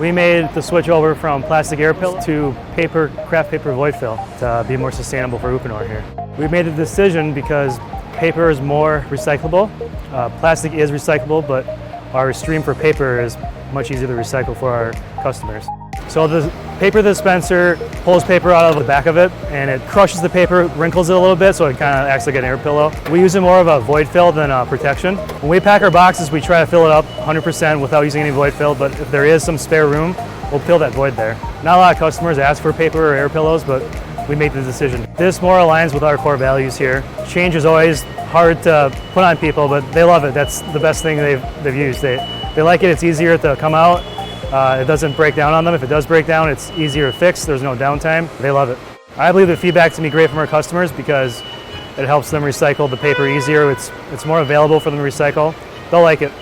We made the switch over from plastic air pillow to craft paper void fill to be more sustainable for Uponor here. We made the decision because paper is more recyclable. Plastic is recyclable, but our stream for paper is much easier to recycle for our customers. So the paper dispenser pulls paper out of the back of it and it crushes the paper, wrinkles it a little bit so it kind of acts like an air pillow. We use it more of a void fill than a protection. When we pack our boxes, we try to fill it up 100% without using any void fill, but if there is some spare room, we'll fill that void there. Not a lot of customers ask for paper or air pillows, but we made the decision. This more aligns with our core values here. Change is always hard to put on people, but they love it. That's the best thing they've used. They like it, it's easier to come out. It doesn't break down on them. If it does break down, it's easier to fix. There's no downtime. They love it. I believe the feedback's gonna be great from our customers because it helps them recycle the paper easier. It's more available for them to recycle. They'll like it.